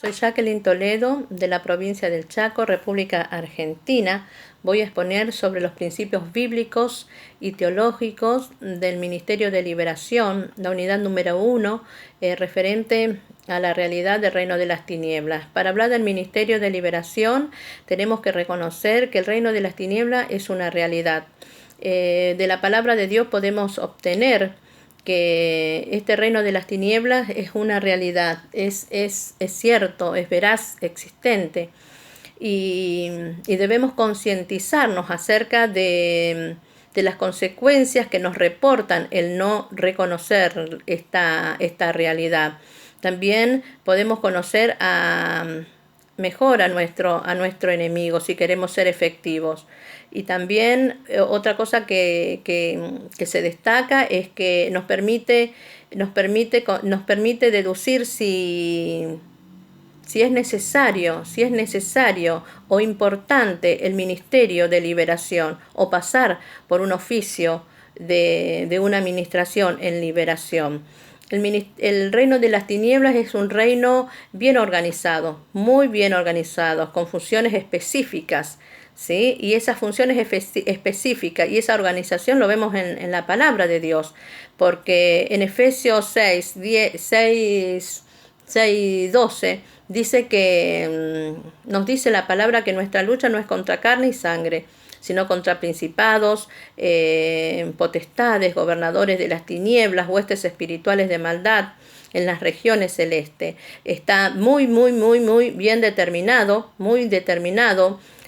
Soy Jacqueline Toledo, de la provincia del Chaco, República Argentina. Voy a exponer sobre los principios bíblicos y teológicos del Ministerio de Liberación, la unidad número 1, referente a la realidad del reino de las tinieblas. Para hablar del Ministerio de Liberación, tenemos que reconocer que el reino de las tinieblas es una realidad. De la palabra de Dios podemos obtener que este reino de las tinieblas es una realidad, es cierto, es veraz, existente. Y debemos concientizarnos acerca de las consecuencias que nos reportan el no reconocer esta realidad. También podemos conocer mejor a nuestro enemigo si queremos ser efectivos. Y también otra cosa que se destaca es que nos permite deducir si es necesario o importante el ministerio de liberación o pasar por un oficio de una administración en liberación. El reino de las tinieblas es un reino bien organizado, muy bien organizado, con funciones específicas, ¿sí? Y esas funciones específicas y esa organización lo vemos en la palabra de Dios, porque en Efesios 6:12 dice que nos dice la palabra que nuestra lucha no es contra carne y sangre, sino contra principados, potestades, gobernadores de las tinieblas, huestes espirituales de maldad en las regiones celestes. Está muy bien determinado,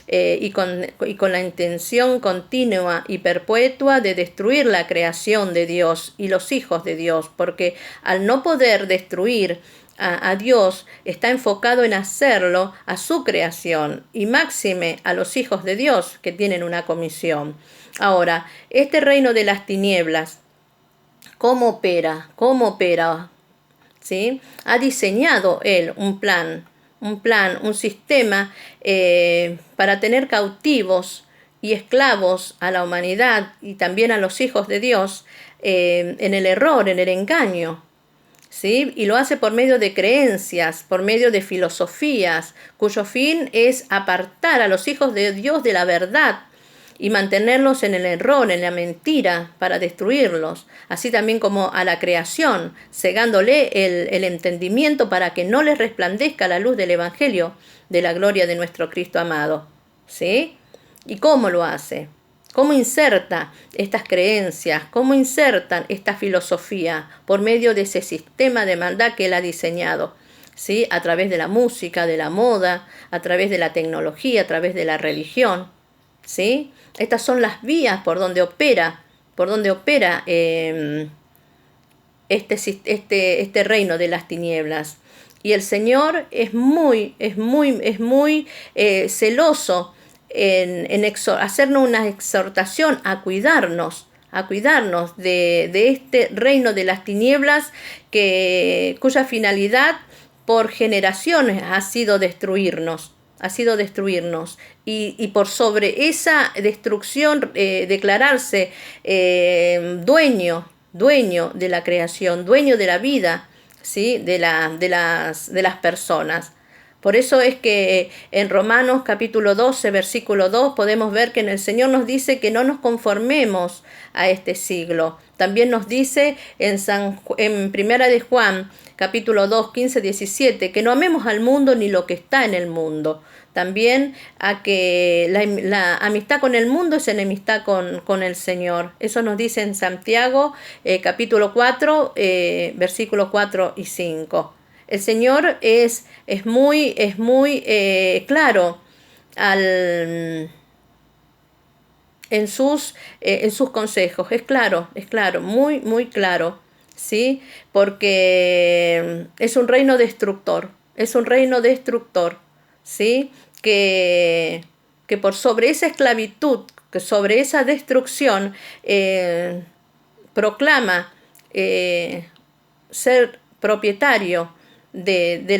y con la intención continua y perpetua de destruir la creación de Dios y los hijos de Dios, porque al no poder destruir a Dios, está enfocado en hacerlo a su creación y máxime a los hijos de Dios que tienen una comisión. Ahora, este reino de las tinieblas, ¿cómo opera? ¿Sí? Ha diseñado él un sistema para tener cautivos y esclavos a la humanidad y también a los hijos de Dios en el error, en el engaño. ¿Sí? Y lo hace por medio de creencias, por medio de filosofías, cuyo fin es apartar a los hijos de Dios de la verdad y mantenerlos en el error, en la mentira, para destruirlos, así también como a la creación, cegándole el entendimiento para que no les resplandezca la luz del Evangelio de la gloria de nuestro Cristo amado. ¿Sí? ¿Y cómo lo hace? ¿Cómo inserta estas creencias? ¿Cómo insertan esta filosofía por medio de ese sistema de maldad que él ha diseñado? ¿Sí? A través de la música, de la moda, a través de la tecnología, a través de la religión. ¿Sí? Estas son las vías por donde opera este reino de las tinieblas. Y el Señor es muy celoso en hacernos una exhortación a cuidarnos de este reino de las tinieblas cuya finalidad por generaciones ha sido destruirnos. Y por sobre esa destrucción declararse dueño de la creación, dueño de la vida, ¿sí? de las personas. Por eso es que en Romanos capítulo 12, versículo 2, podemos ver que el Señor nos dice que no nos conformemos a este siglo. También nos dice en Primera de Juan, capítulo 2, 15, 17, que no amemos al mundo ni lo que está en el mundo. También a que la amistad con el mundo es enemistad con el Señor. Eso nos dice en Santiago, capítulo 4, versículos 4 y 5. El Señor es muy claro en sus consejos. Es claro, muy claro, ¿sí? Porque es un reino destructor, ¿sí? Que por sobre esa esclavitud, que sobre esa destrucción, proclama ser propietario de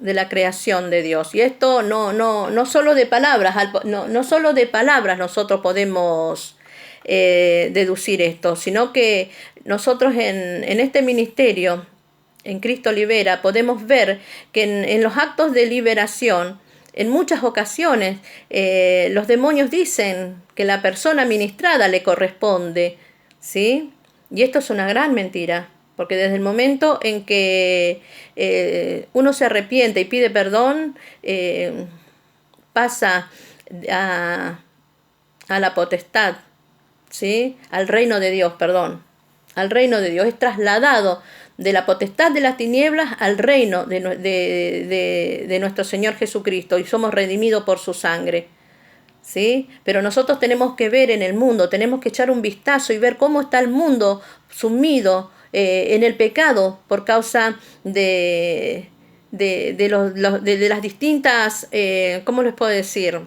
la creación de Dios. Y esto no solo de palabras, no solo de palabras nosotros podemos deducir esto, sino que nosotros en este ministerio en Cristo Libera, podemos ver que en los actos de liberación, en muchas ocasiones, los demonios dicen que la persona ministrada le corresponde, ¿sí? Y esto es una gran mentira, porque desde el momento en que uno se arrepiente y pide perdón, pasa a la potestad, ¿sí? Al reino de Dios, perdón. Al reino de Dios. Es trasladado de la potestad de las tinieblas al reino de nuestro Señor Jesucristo, y somos redimidos por su sangre, ¿sí? Pero nosotros tenemos que ver en el mundo, tenemos que echar un vistazo y ver cómo está el mundo sumido en el pecado por causa de las distintas, ¿cómo les puedo decir?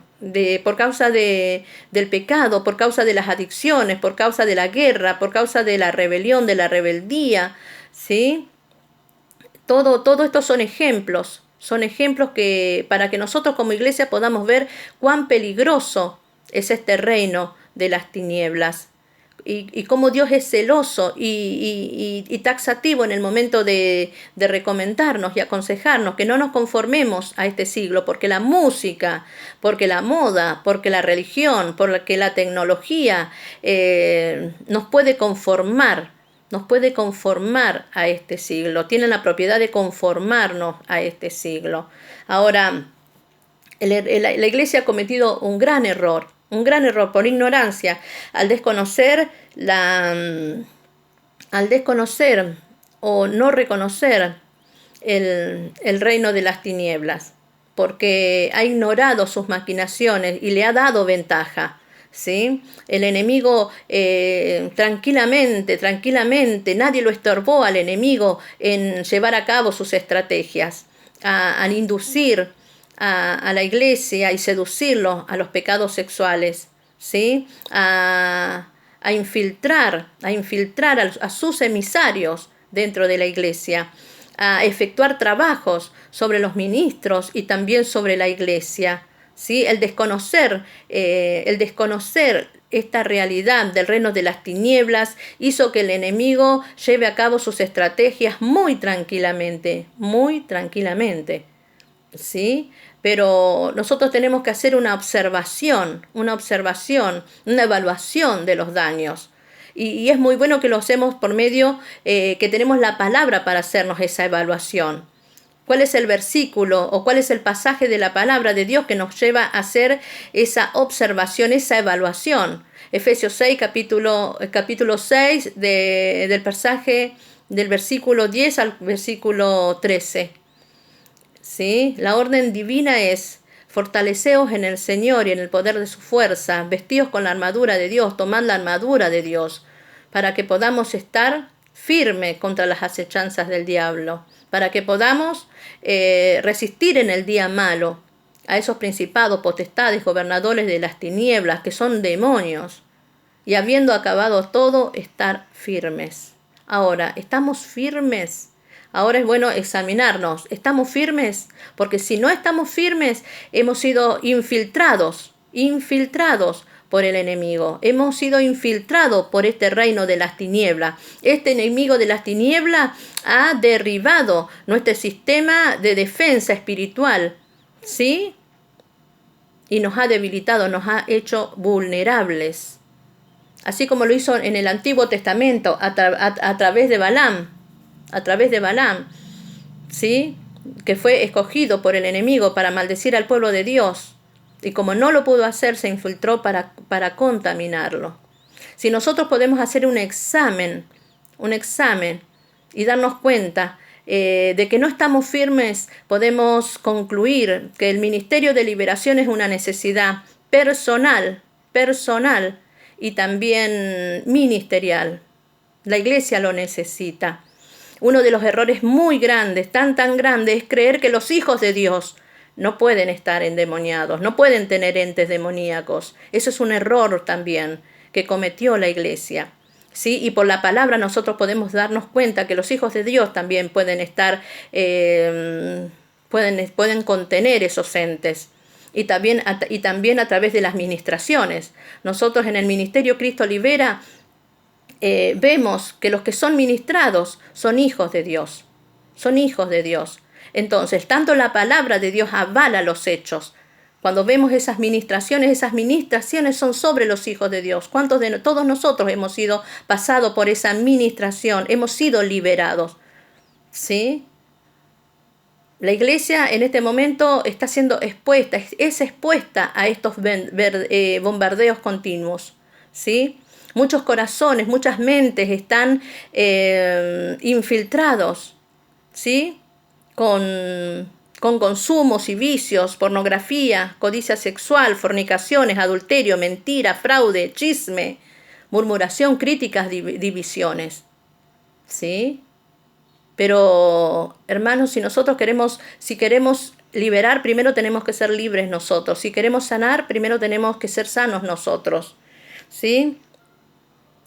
Por causa del pecado, por causa de las adicciones, por causa de la guerra, por causa de la rebelión, de la rebeldía, ¿sí? Todo esto son ejemplos que para que nosotros como iglesia podamos ver cuán peligroso es este reino de las tinieblas. Y cómo Dios es celoso y taxativo en el momento de recomendarnos y aconsejarnos que no nos conformemos a este siglo, porque la música, porque la moda, porque la religión, porque la tecnología nos puede conformar a este siglo, tienen la propiedad de conformarnos a este siglo. Ahora, la iglesia ha cometido un gran error por ignorancia, al desconocer o no reconocer el reino de las tinieblas, porque ha ignorado sus maquinaciones y le ha dado ventaja, ¿sí? El enemigo tranquilamente, nadie lo estorbó al enemigo en llevar a cabo sus estrategias, al inducir a la iglesia y seducirlos a los pecados sexuales, ¿sí? A infiltrar a sus emisarios dentro de la iglesia, a efectuar trabajos sobre los ministros y también sobre la iglesia, ¿sí? El desconocer esta realidad del reino de las tinieblas hizo que el enemigo lleve a cabo sus estrategias muy tranquilamente, ¿sí? Pero nosotros tenemos que hacer una evaluación de los daños. Y es muy bueno que lo hacemos por medio que tenemos la palabra para hacernos esa evaluación. ¿Cuál es el versículo o cuál es el pasaje de la palabra de Dios que nos lleva a hacer esa observación, esa evaluación? Efesios 6, capítulo 6, del pasaje del versículo 10 al versículo 13. ¿Sí? La orden divina es: fortaleceos en el Señor y en el poder de su fuerza, vestíos con la armadura de Dios, tomad la armadura de Dios, para que podamos estar firmes contra las acechanzas del diablo, para que podamos resistir en el día malo a esos principados, potestades, gobernadores de las tinieblas, que son demonios, y habiendo acabado todo, estar firmes. Ahora, ¿estamos firmes? Ahora es bueno examinarnos. ¿Estamos firmes? Porque si no estamos firmes, hemos sido infiltrados por el enemigo. Hemos sido infiltrados por este reino de las tinieblas. Este enemigo de las tinieblas ha derribado nuestro sistema de defensa espiritual, ¿sí? Y nos ha debilitado, nos ha hecho vulnerables. Así como lo hizo en el Antiguo Testamento a través de Balaam. ¿Sí? Que fue escogido por el enemigo para maldecir al pueblo de Dios, y como no lo pudo hacer, se infiltró para contaminarlo. Si nosotros podemos hacer un examen y darnos cuenta de que no estamos firmes, podemos concluir que el ministerio de liberación es una necesidad personal y también ministerial. La iglesia lo necesita. Uno de los errores muy grandes, tan grandes, es creer que los hijos de Dios no pueden estar endemoniados, no pueden tener entes demoníacos. Eso es un error también que cometió la iglesia, ¿sí? Y por la palabra nosotros podemos darnos cuenta que los hijos de Dios también pueden estar, pueden contener esos entes. Y también a través de las ministraciones. Nosotros en el Ministerio Cristo Libera vemos que los que son ministrados son hijos de Dios. son hijos de Dios. Entonces, tanto la palabra de Dios avala los hechos. Cuando vemos esas ministraciones son sobre los hijos de Dios. ¿Cuántos de todos nosotros hemos sido pasados por esa ministración? Hemos sido liberados. ¿Sí? La iglesia en este momento está siendo expuesta, es expuesta a estos bombardeos continuos. ¿Sí? Muchos corazones, muchas mentes están infiltrados, ¿sí? Con consumos y vicios, pornografía, codicia sexual, fornicaciones, adulterio, mentira, fraude, chisme, murmuración, críticas, divisiones. ¿Sí? Pero, hermanos, si queremos liberar, primero tenemos que ser libres nosotros. Si queremos sanar, primero tenemos que ser sanos nosotros. ¿Sí?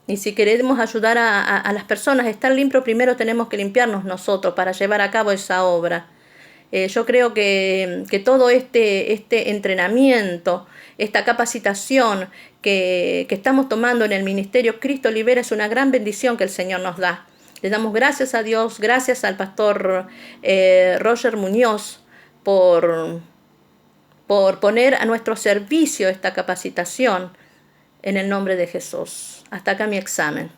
Y si queremos ayudar a las personas a estar limpios, primero tenemos que limpiarnos nosotros para llevar a cabo esa obra. Yo creo que todo este entrenamiento, esta capacitación que estamos tomando en el Ministerio Cristo Libera es una gran bendición que el Señor nos da. Le damos gracias a Dios, gracias al pastor Roger Muñoz por poner a nuestro servicio esta capacitación en el nombre de Jesús. Hasta acá mi examen.